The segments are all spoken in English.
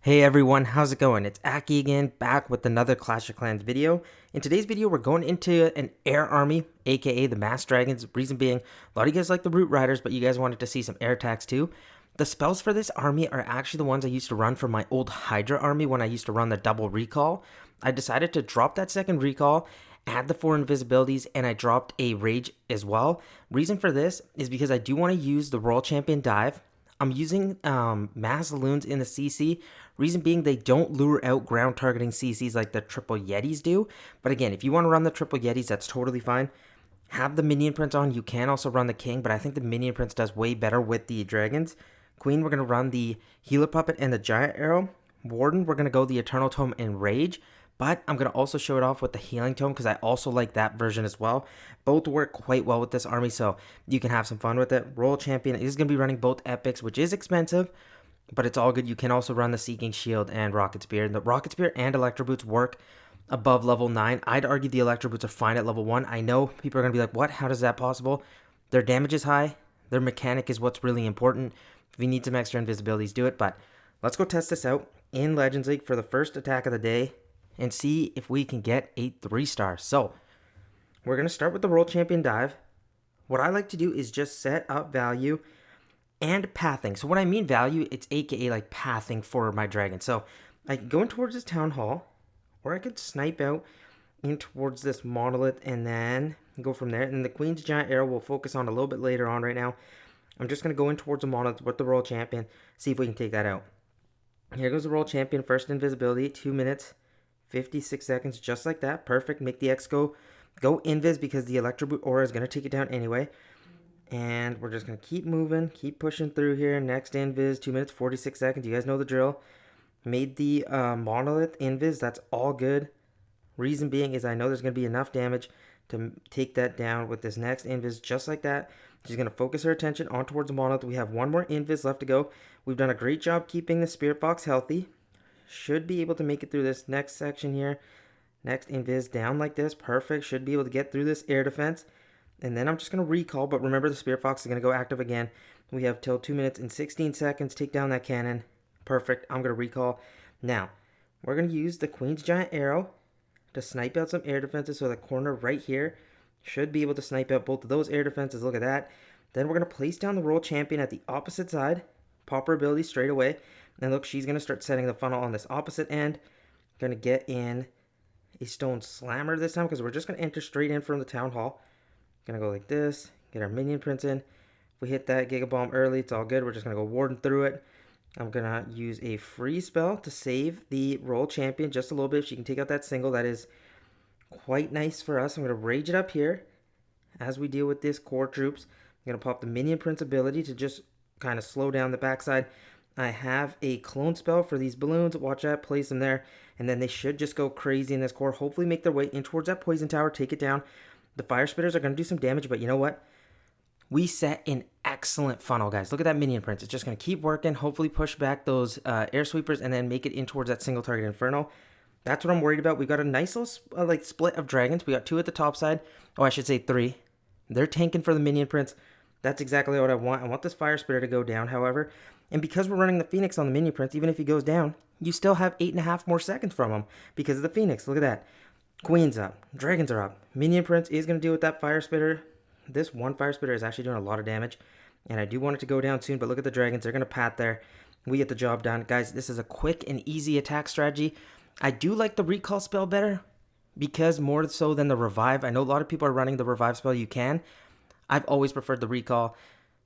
Hey everyone, how's it going? It's Aki again, back with another Clash of Clans video. In today's video, we're going into an air army, aka the Mass Dragons. Reason being, a lot of you guys like the Root Riders, but you guys wanted to see some air attacks too. The spells for this army are actually the ones I used to run for my old Hydra army when I used to run the double recall. I decided to drop that second recall, add the 4 invisibilities, and I dropped a rage as well. Reason for this is because I do want to use the Royal Champion dive. I'm using mass loons in the CC. Reason being, they don't lure out ground targeting CCs like the triple Yetis do. But again, if you want to run the triple Yetis, that's totally fine. Have the minion prince on. You can also run the king, but I think the minion prince does way better with the dragons. Queen, we're going to run the healer puppet and the giant arrow. Warden, we're going to go the eternal tome and rage. But I'm going to also show it off with the healing tome because I also like that version as well. Both work quite well with this army, so you can have some fun with it. Royal Champion is going to be running both epics, which is expensive, but it's all good. You can also run the Seeking Shield and Rocket Spear. The Rocket Spear and Electro Boots work above level 9. I'd argue the Electro Boots are fine at level 1. I know people are going to be like, what? How is that possible? Their damage is high. Their mechanic is what's really important. If you need some extra invisibilities, do it. But let's go test this out in Legends League for the first attack of the day and see if we can get a 3-star. So we're going to start with the Royal Champion dive. What I like to do is just set up value and pathing. So when I mean value, it's aka like pathing for my dragon. So I can go in towards this town hall, or I could snipe out in towards this monolith and then go from there. And the Queen's Giant Arrow we'll focus on a little bit later on. Right now, I'm just going to go in towards the monolith with the Royal Champion, see if we can take that out. Here goes the Royal Champion, first invisibility, 2 minutes, 56 seconds, just like that. Perfect. Make the X go invis because the Electro Boot aura is going to take it down anyway. And we're just going to keep moving, keep pushing through here. Next invis, 2 minutes, 46 seconds. You guys know the drill. Made the monolith invis. That's all good. Reason being is I know there's going to be enough damage to take that down with this next invis, just like that. She's going to focus her attention on towards the monolith. We have one more invis left to go. We've done a great job keeping the Spirit Box healthy. Should be able to make it through this next section here. Next invis down like this. Perfect. Should be able to get through this air defense. And then I'm just going to recall, but remember the Spirit Fox is going to go active again. We have till 2 minutes and 16 seconds. Take down that cannon. Perfect. I'm going to recall. Now, we're going to use the Queen's Giant Arrow to snipe out some air defenses. So the corner right here should be able to snipe out both of those air defenses. Look at that. Then we're going to place down the Royal Champion at the opposite side. Pop her ability straight away. And look, she's going to start setting the funnel on this opposite end. Going to get in a Stone Slammer this time because we're just going to enter straight in from the Town Hall. Going to go like this. Get our Minion Prince in. If we hit that Giga Bomb early, it's all good. We're just going to go Warden through it. I'm going to use a free spell to save the Royal Champion just a little bit. If she can take out that single, that is quite nice for us. I'm going to rage it up here as we deal with this core troops. I'm going to pop the Minion Prince ability to just kind of slow down the backside. I have a clone spell for these balloons. Watch that, place them there. And then they should just go crazy in this core. Hopefully make their way in towards that poison tower, take it down. The fire spitters are going to do some damage, but you know what? We set an excellent funnel, guys. Look at that Minion Prince. It's just going to keep working. Hopefully push back those air sweepers and then make it in towards that single target inferno. That's what I'm worried about. We've got a nice little split of dragons. We got 2 at the top side. Oh, I should say 3. They're tanking for the Minion Prince. That's exactly what I want. I want this fire spitter to go down, however. And because we're running the Phoenix on the Minion Prince, even if he goes down, you still have 8.5 more seconds from him because of the Phoenix. Look at that. Queen's up. Dragons are up. Minion Prince is going to deal with that fire spitter. This one fire spitter is actually doing a lot of damage. And I do want it to go down soon, but look at the dragons. They're going to pat there. We get the job done. Guys, this is a quick and easy attack strategy. I do like the recall spell better because more so than the revive. I know a lot of people are running the revive spell. You can. I've always preferred the recall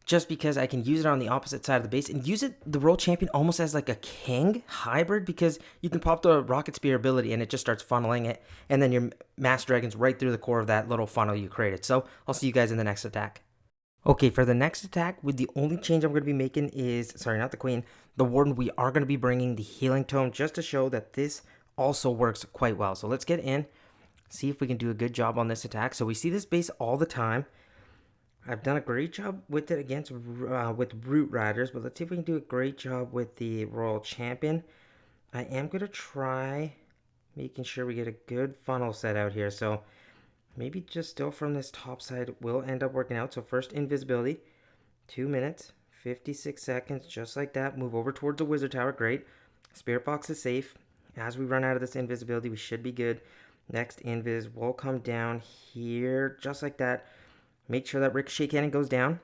just because I can use it on the opposite side of the base and use it, the Royal Champion, almost as like a king hybrid because you can pop the Rocket Spear ability and it just starts funneling it. And then your Mass Dragon's right through the core of that little funnel you created. So I'll see you guys in the next attack. Okay, for the next attack, with the only change I'm going to be making is, sorry, not the Queen, the Warden. We are going to be bringing the Healing Tome just to show that this also works quite well. So let's get in, see if we can do a good job on this attack. So we see this base all the time. I've done a great job with it against with Root Riders, but let's see if we can do a great job with the Royal Champion. I am going to try making sure we get a good funnel set out here. So maybe just still from this top side will end up working out. So first invisibility, 2 minutes, 56 seconds, just like that. Move over towards the Wizard Tower, great. Spirit Box is safe. As we run out of this invisibility, we should be good. Next invis will come down here, just like that. Make sure that Ricochet Cannon goes down.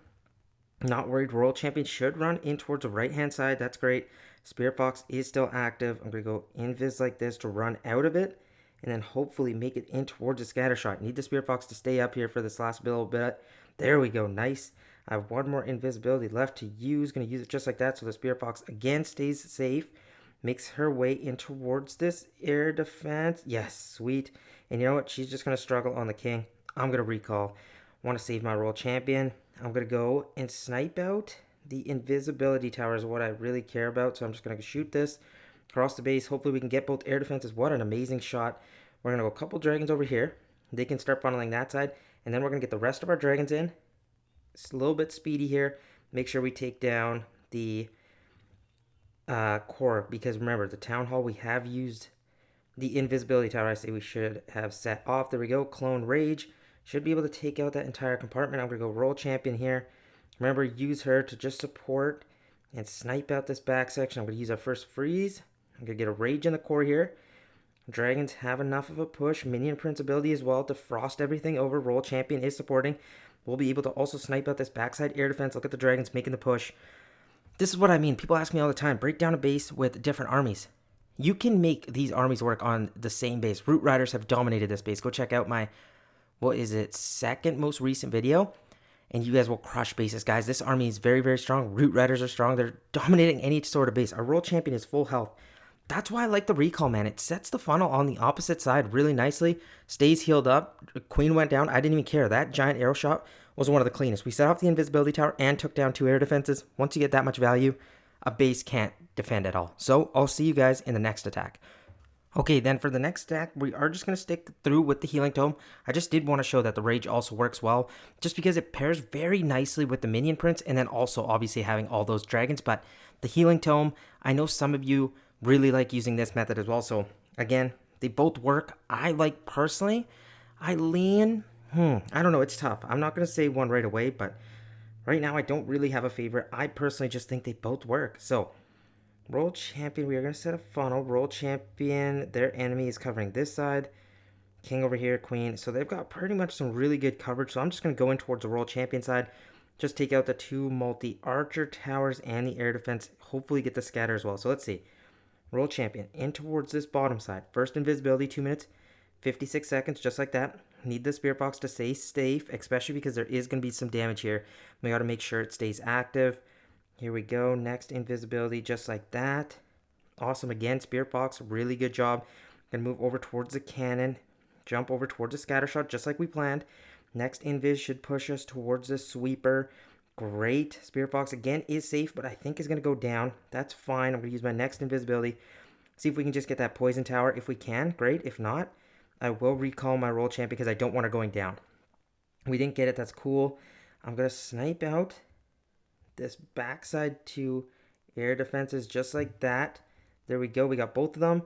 Not worried. Royal Champion should run in towards the right-hand side. That's great. Spirit Box is still active. I'm going to go invis like this to run out of it. And then hopefully make it in towards the scatter shot. Need the Spirit Box to stay up here for this last little bit. There we go. Nice. I have one more invisibility left to use. Going to use it just like that so the Spirit Box again stays safe. Makes her way in towards this air defense. Yes, sweet. And you know what? She's just going to struggle on the king. I'm going to recall. Want to save my Royal Champion. I'm going to go and snipe out the invisibility tower is what I really care about. So I'm just going to shoot this across the base. Hopefully we can get both air defenses. What an amazing shot. We're going to go a couple dragons over here. They can start funneling that side. And then we're going to get the rest of our dragons in. It's a little bit speedy here. Make sure we take down the core. Because remember, the Town Hall, we have used the invisibility tower. I say we should have set off. There we go. Clone Rage. Should be able to take out that entire compartment. I'm going to go Royal Champion here. Remember, use her to just support and snipe out this back section. I'm going to use our first freeze. I'm going to get a Rage in the core here. Dragons have enough of a push. Minion Prince ability as well to frost everything over. Royal Champion is supporting. We'll be able to also snipe out this backside air defense. Look at the dragons making the push. This is what I mean. People ask me all the time, break down a base with different armies. You can make these armies work on the same base. Root Riders have dominated this base. Go check out my, second most recent video. And you guys will crush bases, guys. This army is very, very strong. Root Riders are strong. They're dominating any sort of base. Our Royal Champion is full health. That's why I like the recall, man. It sets the funnel on the opposite side really nicely. Stays healed up. Queen went down. I didn't even care. That giant arrow shot was one of the cleanest. We set off the invisibility tower and took down 2 air defenses. Once you get that much value, a base can't defend at all. So I'll see you guys in the next attack. Okay, then for the next attack, we are just going to stick through with the Healing Tome. I just did want to show that the Rage also works well, just because it pairs very nicely with the Minion Prince, and then also obviously having all those dragons. But the Healing Tome, I know some of you really like using this method as well. So again, they both work. I like personally, I lean, I don't know, it's tough. I'm not going to say one right away, but right now I don't really have a favorite. I personally just think they both work. So Royal Champion, we are going to set a funnel. Royal Champion, their enemy is covering this side. King over here, Queen. So they've got pretty much some really good coverage. So I'm just going to go in towards the Royal Champion side. Just take out the 2 multi-archer towers and the air defense. Hopefully get the scatter as well. So let's see. Royal Champion in towards this bottom side. First invisibility, 2 minutes, 56 seconds, just like that. Need the Spirit Box to stay safe, especially because there is going to be some damage here. We got to make sure it stays active. Here we go. Next invisibility, just like that. Awesome. Again, Spirit Box, really good job. Gonna move over towards the cannon. Jump over towards the scatter shot, just like we planned. Next invis should push us towards the sweeper. Great. Spirit Box, again, is safe, but I think is going to go down. That's fine. I'm going to use my next invisibility. See if we can just get that poison tower. If we can, great. If not, I will recall my Royal Champ because I don't want her going down. We didn't get it. That's cool. I'm going to snipe out this backside 2 air defenses just like that. There we go. We got both of them.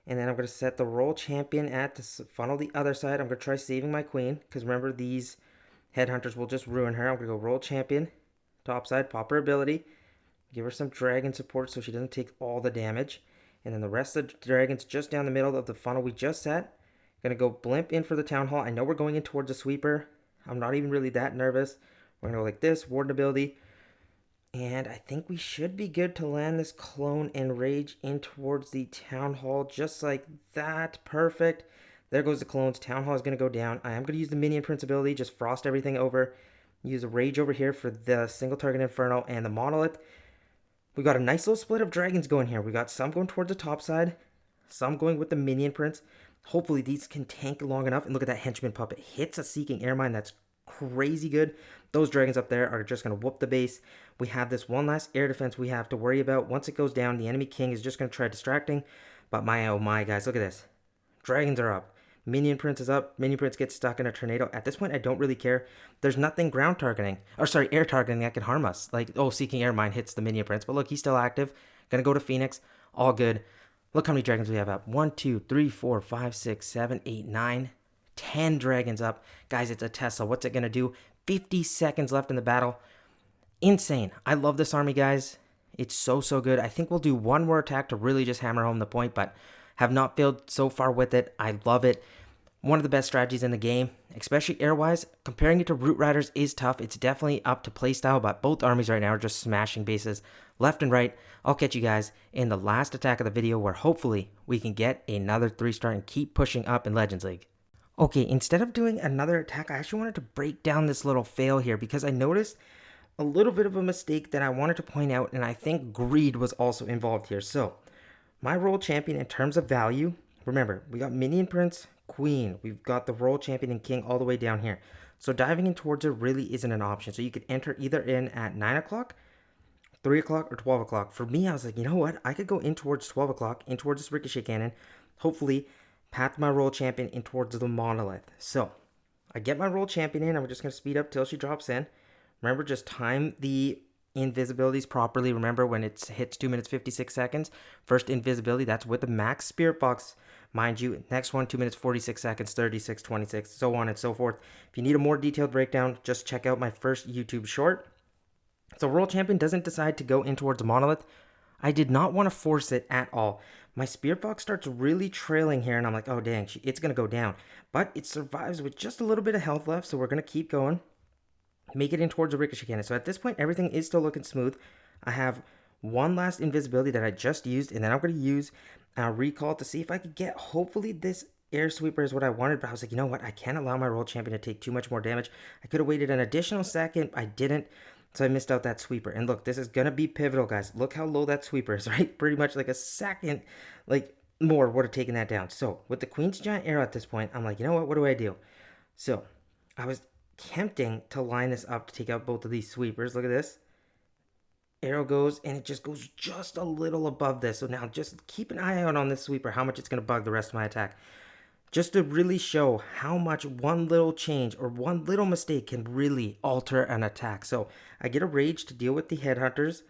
And then I'm going to set the Royal Champion at to funnel the other side. I'm going to try saving my Queen because remember, these headhunters will just ruin her. I'm going to go Royal Champion, top side, pop her ability. Give her some dragon support so she doesn't take all the damage. And then the rest of the dragons just down the middle of the funnel we just set. Going to go blimp in for the Town Hall. I know we're going in towards the sweeper. I'm not even really that nervous. We're going to go like this, Warden ability. And I think we should be good to land this Clone and Rage in towards the Town Hall just like that. Perfect. There goes the clones. Town Hall is going to go down. I am going to use the Minion Prince ability. Just frost everything over. Use a Rage over here for the single target Inferno and the Monolith. We got a nice little split of dragons going here. We got some going towards the top side. Some going with the Minion Prince. Hopefully these can tank long enough. And look at that Henchman Puppet. Hits a Seeking Air Mine. That's crazy good. Those dragons up there are just going to whoop the base. We have this one last air defense we have to worry about. Once it goes down, the enemy king is just going to try distracting. But my, oh my, guys, look at this. Dragons are up. Minion Prince is up. Minion Prince gets stuck in a tornado. At this point, I don't really care. There's nothing ground targeting. Or sorry, air targeting that can harm us. Like, oh, Seeking Air Mine hits the Minion Prince. But look, he's still active. Going to go to Phoenix. All good. Look how many dragons we have up. 1, 2, 3, 4, 5, 6, 7, 8, 9, 10 dragons up. Guys, it's a Tesla. What's it going to do? 50 seconds left in the battle. Insane. I love this army, guys. It's so good. I think we'll do one more attack to really just hammer home the point, but have not failed so far with it. I love it. One of the best strategies in the game, especially air-wise. Comparing it to Root Riders is tough. It's definitely up to playstyle, but both armies right now are just smashing bases left and right. I'll catch you guys in the last attack of the video where hopefully we can get another 3-star and keep pushing up in Legends League. Okay, instead of doing another attack, I actually wanted to break down this little fail here because I noticed a little bit of a mistake that I wanted to point out, and I think greed was also involved here. So, my role champion in terms of value, remember, we got Minion Prince, Queen, we've got the role champion and King all the way down here. So diving in towards it really isn't an option. So you could enter either in at 9 o'clock, 3 o'clock, or 12 o'clock. For me, I was like, you know what? I could go in towards 12 o'clock, in towards this Ricochet Cannon, hopefully path my role champion in towards the Monolith. So, I get my role champion in, I'm just going to speed up till she drops in. Remember, just time the invisibilities properly. Remember, when it hits 2 minutes 56 seconds, first invisibility, that's with the max Spirit Box, mind you. Next one, 2 minutes 46 seconds, 36, 26, so on and so forth. If you need a more detailed breakdown, just check out my first YouTube short. So World Champion doesn't decide to go in towards the Monolith. I did not want to force it at all. My Spirit Box starts really trailing here, and I'm like, oh dang, it's going to go down. But it survives with just a little bit of health left, so we're going to keep going. Make it in towards the Ricochet Cannon. So at this point, everything is still looking smooth. I have one last invisibility that I just used, and then I'm going to use Recall to see if I could get, hopefully this Air Sweeper is what I wanted, but I was like, you know what, I can't allow my World Champion to take too much more damage. I could have waited an additional second, I didn't, so I missed out that Sweeper. And look, this is going to be pivotal, guys. Look how low that Sweeper is, right? Pretty much like a second, like, more would have taken that down. So, with the Queen's Giant Arrow at this point, I'm like, you know what do I do? So, I was tempting to line this up to take out both of these sweepers. Look at this. Arrow goes, and it just goes just a little above this. So now just keep an eye out on this sweeper, how much it's going to bug the rest of my attack. Just to really show how much one little change or one little mistake can really alter an attack. So I get a Rage to deal with the Headhunters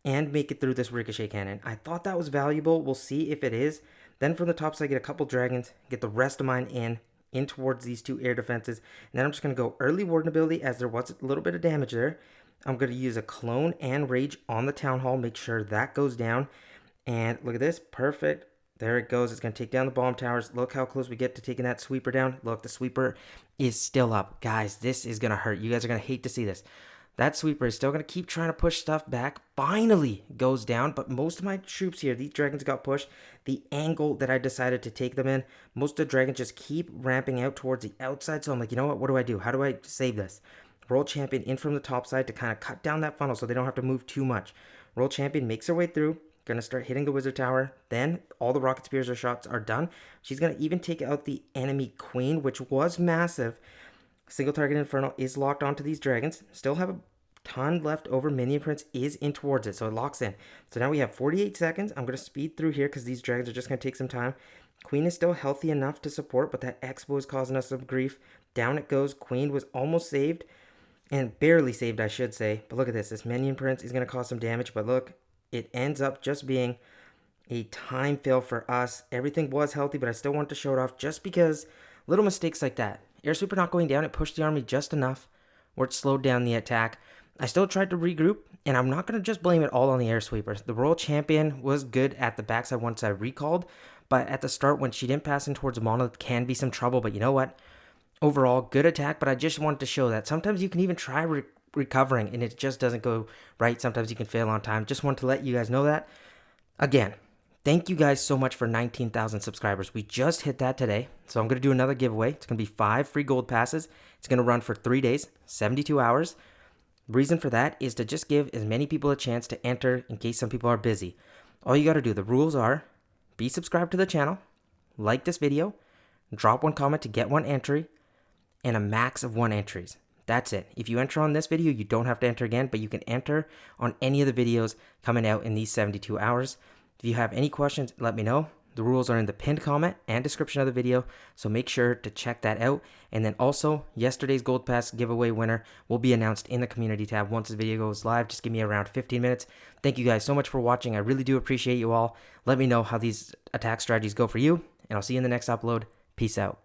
and make it through this Ricochet Cannon. I thought that was valuable. We'll see if it is. Then from the top side, I get a couple Dragons, get the rest of mine in towards these two air defenses. And then I'm just going to go early Warden ability as there was a little bit of damage there. I'm going to use a Clone and Rage on the TownHall. Make sure that goes down. And look at this. Perfect. There it goes. It's going to take down the bomb towers. Look how close we get to taking that sweeper down. Look, the sweeper is still up. Guys, this is going to hurt. You guys are going to hate to see this. That sweeper is still going to keep trying to push stuff back. Finally goes down, but most of my troops here, these dragons got pushed. The angle that I decided to take them in, most of the dragons just keep ramping out towards the outside. So I'm like, you know what do I do? How do I save this? World Champion in from the top side to kind of cut down that funnel so they don't have to move too much. World Champion makes her way through. Going to start hitting the Wizard Tower. Then all the Rocket Spears or shots are done. She's going to even take out the enemy Queen, which was massive. Single target Inferno is locked onto these dragons. Still have a ton left over. Minion Prince is in towards it, so it locks in. So now we have 48 seconds. I'm going to speed through here because these dragons are just going to take some time. Queen is still healthy enough to support, but that Expo is causing us some grief. Down it goes. Queen was almost saved. And barely saved, I should say. But look at this. This Minion Prince is going to cause some damage. But look, it ends up just being a time fail for us. Everything was healthy, but I still want to show it off just because little mistakes like that. Air Sweeper not going down, it pushed the army just enough where it slowed down the attack. I still tried to regroup, and I'm not going to just blame it all on the Air Sweepers. The Royal Champion was good at the backside once I recalled, but at the start when she didn't pass in towards the Monolith can be some trouble. But you know what? Overall, good attack, but I just wanted to show that sometimes you can even try recovering and it just doesn't go right. Sometimes you can fail on time. Just want to let you guys know that. Again, thank you guys so much for 19,000 subscribers. We just hit that today, so I'm going to do another giveaway. It's going to be 5 free gold passes. It's going to run for 3 days, 72 hours. The reason for that is to just give as many people a chance to enter in case some people are busy. All you got to do, the rules are, be subscribed to the channel, like this video, drop one comment to get one entry, and a max of 1 entries. That's it. If you enter on this video, you don't have to enter again, but you can enter on any of the videos coming out in these 72 hours. If you have any questions, let me know. The rules are in the pinned comment and description of the video, so make sure to check that out. And then also, yesterday's Gold Pass giveaway winner will be announced in the community tab once the video goes live. Just give me around 15 minutes. Thank you guys so much for watching. I really do appreciate you all. Let me know how these attack strategies go for you, and I'll see you in the next upload. Peace out.